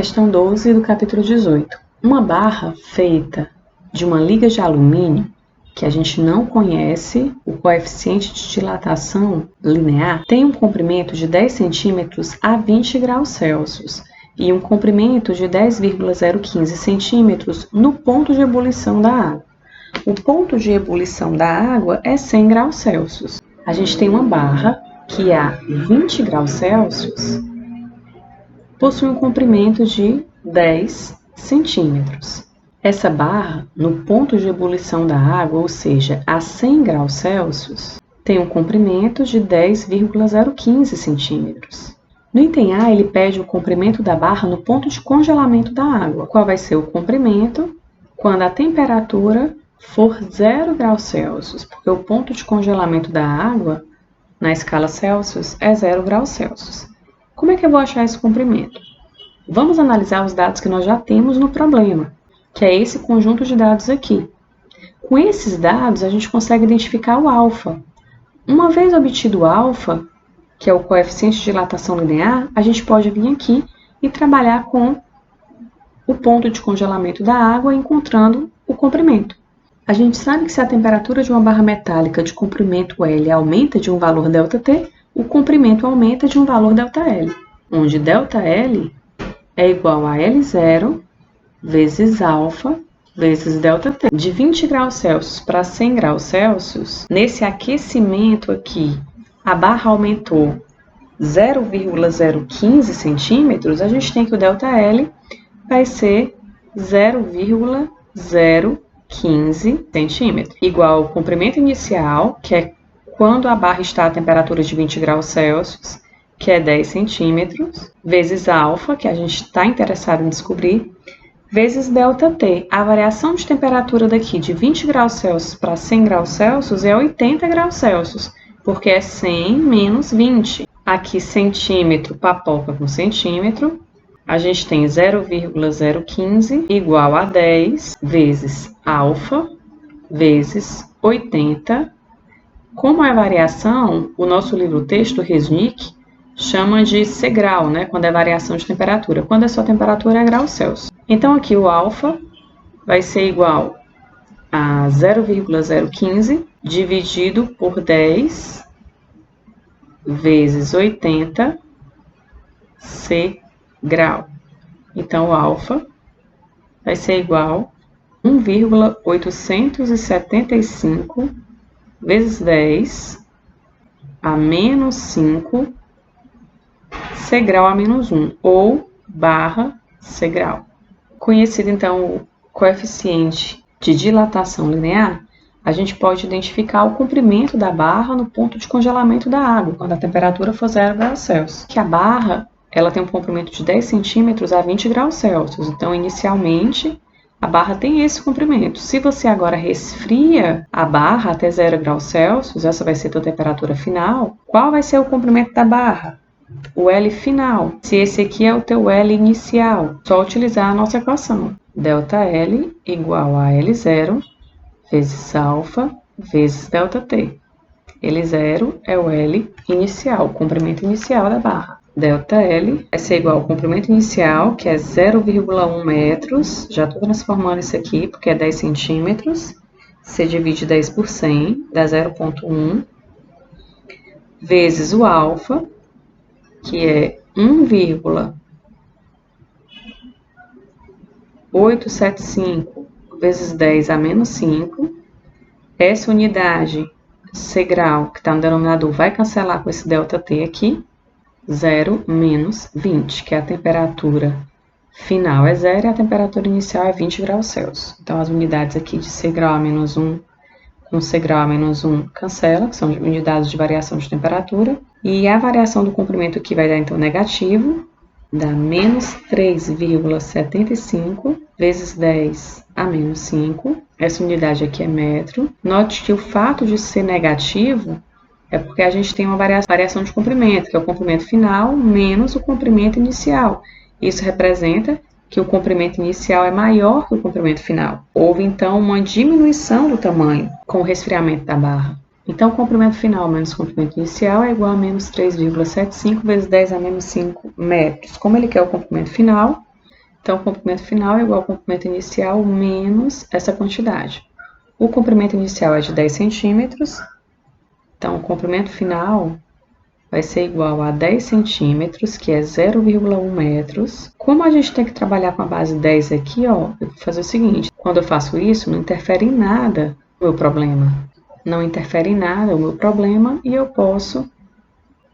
Questão 12 do capítulo 18. Uma barra feita de uma liga de alumínio, que a gente não conhece o coeficiente de dilatação linear, tem um comprimento de 10 centímetros a 20 graus Celsius e um comprimento de 10,015 centímetros no ponto de ebulição da água. O ponto de ebulição da água é 100 graus Celsius. A gente tem uma barra que a 20 graus Celsius possui um comprimento de 10 centímetros. Essa barra, no ponto de ebulição da água, ou seja, a 100 graus Celsius, tem um comprimento de 10,015 centímetros. No item A, ele pede o comprimento da barra no ponto de congelamento da água. Qual vai ser o comprimento quando a temperatura for 0 graus Celsius? Porque o ponto de congelamento da água, na escala Celsius, é 0 graus Celsius. Como é que eu vou achar esse comprimento? Vamos analisar os dados que nós já temos no problema, que é esse conjunto de dados aqui. Com esses dados, a gente consegue identificar o alfa. Uma vez obtido o alfa, que é o coeficiente de dilatação linear, a gente pode vir aqui e trabalhar com o ponto de congelamento da água, encontrando o comprimento. A gente sabe que se a temperatura de uma barra metálica de comprimento L aumenta de um valor ΔT, o comprimento aumenta de um valor ΔL, onde ΔL é igual a L0 vezes alfa vezes ΔT. De 20 graus Celsius para 100 graus Celsius, nesse aquecimento aqui, a barra aumentou 0,015 centímetros, a gente tem que o ΔL vai ser 0,015 centímetros, igual ao comprimento inicial, que é quando a barra está a temperatura de 20 graus Celsius, que é 10 centímetros, vezes alfa, que a gente está interessado em descobrir, vezes ΔT. A variação de temperatura daqui de 20 graus Celsius para 100 graus Celsius é 80 graus Celsius, porque é 100 menos 20. Aqui, centímetro papoca com centímetro, a gente tem 0,015 igual a 10 vezes alfa vezes 80. Como é variação, o nosso livro-texto, Resnick, chama de C-grau, né? Quando é variação de temperatura. Quando é só temperatura, é graus Celsius. Então, aqui o alfa vai ser igual a 0,015 dividido por 10 vezes 80 C-grau. Então, o alfa vai ser igual a 1,875 vezes 10 a menos 5 C-grau a menos 1, ou barra C-grau. Conhecido, então, o coeficiente de dilatação linear, a gente pode identificar o comprimento da barra no ponto de congelamento da água, quando a temperatura for 0 graus Celsius. Que a barra ela tem um comprimento de 10 centímetros a 20 graus Celsius. Então, inicialmente, a barra tem esse comprimento. Se você agora resfria a barra até 0 graus Celsius, essa vai ser a tua temperatura final, qual vai ser o comprimento da barra? O L final. Se esse aqui é o teu L inicial, só utilizar a nossa equação. ΔL igual a L0 vezes alfa vezes ΔT. L0 é o L inicial, o comprimento inicial da barra. ΔL vai ser igual ao comprimento inicial, que é 0,1 metros. Já estou transformando isso aqui, porque é 10 centímetros. Você divide 10 por 100, dá 0,1. Vezes o alfa, que é 1,875 vezes 10 a menos 5. Essa unidade C-grau, que está no denominador, vai cancelar com esse ΔT aqui. 0 menos 20, que é a temperatura final é 0 e a temperatura inicial é 20 graus Celsius. Então, as unidades aqui de C-grau a menos 1 com C-grau a menos 1 cancela, que são unidades de variação de temperatura. E a variação do comprimento aqui vai dar, então, negativo, dá menos 3,75 vezes 10 a menos 5. Essa unidade aqui é metro. Note que o fato de ser negativo é porque a gente tem uma variação de comprimento, que é o comprimento final menos o comprimento inicial. Isso representa que o comprimento inicial é maior que o comprimento final. Houve, então, uma diminuição do tamanho com o resfriamento da barra. Então, o comprimento final menos o comprimento inicial é igual a menos 3,75 vezes 10 a menos 5 metros. Como ele quer o comprimento final, Então, o comprimento final é igual ao comprimento inicial menos essa quantidade. O comprimento inicial é de 10 centímetros, então o comprimento final vai ser igual a 10 centímetros, que é 0,1 metros. Como a gente tem que trabalhar com a base 10 aqui, ó, eu vou fazer o seguinte, quando eu faço isso, não interfere em nada o meu problema. Não interfere em nada o meu problema e eu posso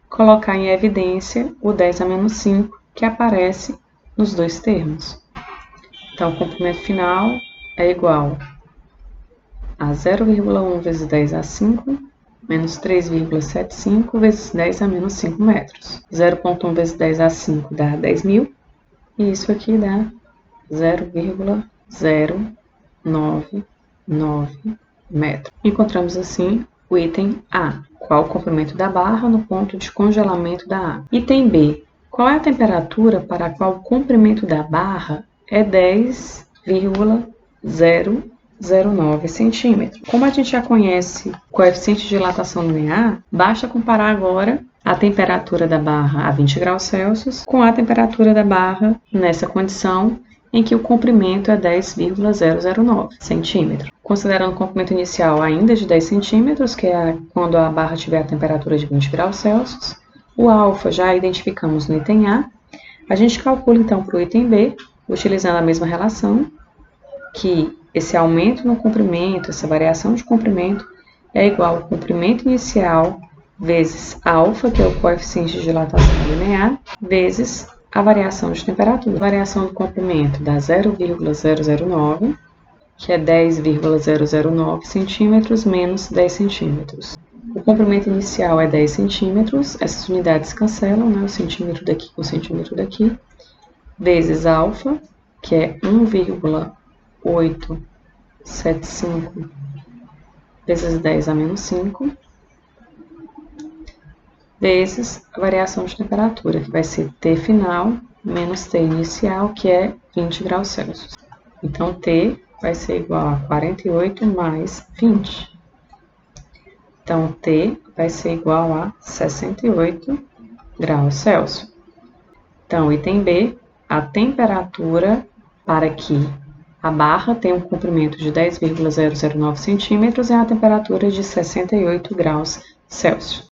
colocar em evidência o 10 a menos 5, que aparece nos dois termos. Então, o comprimento final é igual a 0,1 vezes 10 a 5, menos 3,75 vezes 10 a menos 5 metros. 0,1 vezes 10 a 5 dá 10.000, e isso aqui dá 0,099 metros. Encontramos assim o item A, qual o comprimento da barra no ponto de congelamento da água. Item B, qual é a temperatura para a qual o comprimento da barra é 10,009 centímetros. Como a gente já conhece o coeficiente de dilatação linear, basta comparar agora a temperatura da barra a 20 graus Celsius com a temperatura da barra nessa condição em que o comprimento é 10,009 centímetros. Considerando o comprimento inicial ainda de 10 centímetros, que é quando a barra tiver a temperatura de 20 graus Celsius, o alfa já identificamos no item A. A gente calcula então para o item B, utilizando a mesma relação, que esse aumento no comprimento, essa variação de comprimento, é igual ao comprimento inicial vezes alfa, que é o coeficiente de dilatação linear, vezes a variação de temperatura. A variação do comprimento dá 0,009, que é 10,009 centímetros menos 10 centímetros. O comprimento inicial é 10 centímetros, essas unidades cancelam, né? O centímetro daqui com o centímetro daqui, vezes alfa, que é 1,875 vezes 10 a menos 5, vezes a variação de temperatura, que vai ser T final menos T inicial, que é 20 graus Celsius. Então, T vai ser igual a 48 mais 20. Então, T vai ser igual a 68 graus Celsius. Então, item B, a temperatura para que a barra tenha um comprimento de 10,009 centímetros é a temperatura de 68 graus Celsius.